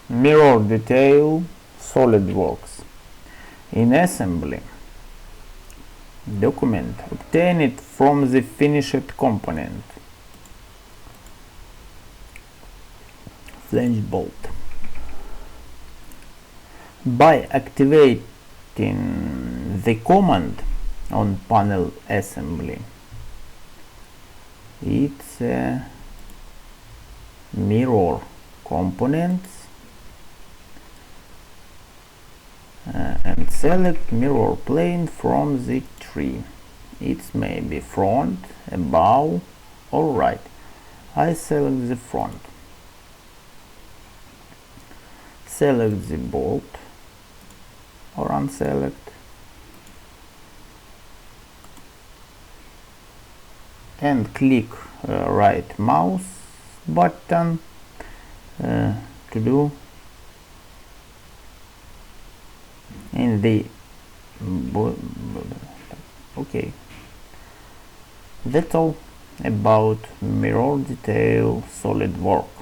Mirror detail SOLIDWORKS. In assembly document, obtain it from the finished component. Flange bolt. By activating the command on panel assembly, it's mirror components and select mirror plane from the tree. It may be front, above or right. I select the front. Select the bolt or unselect. And click right mouse button to do in the okay. That's all about mirror detail SOLIDWORKS.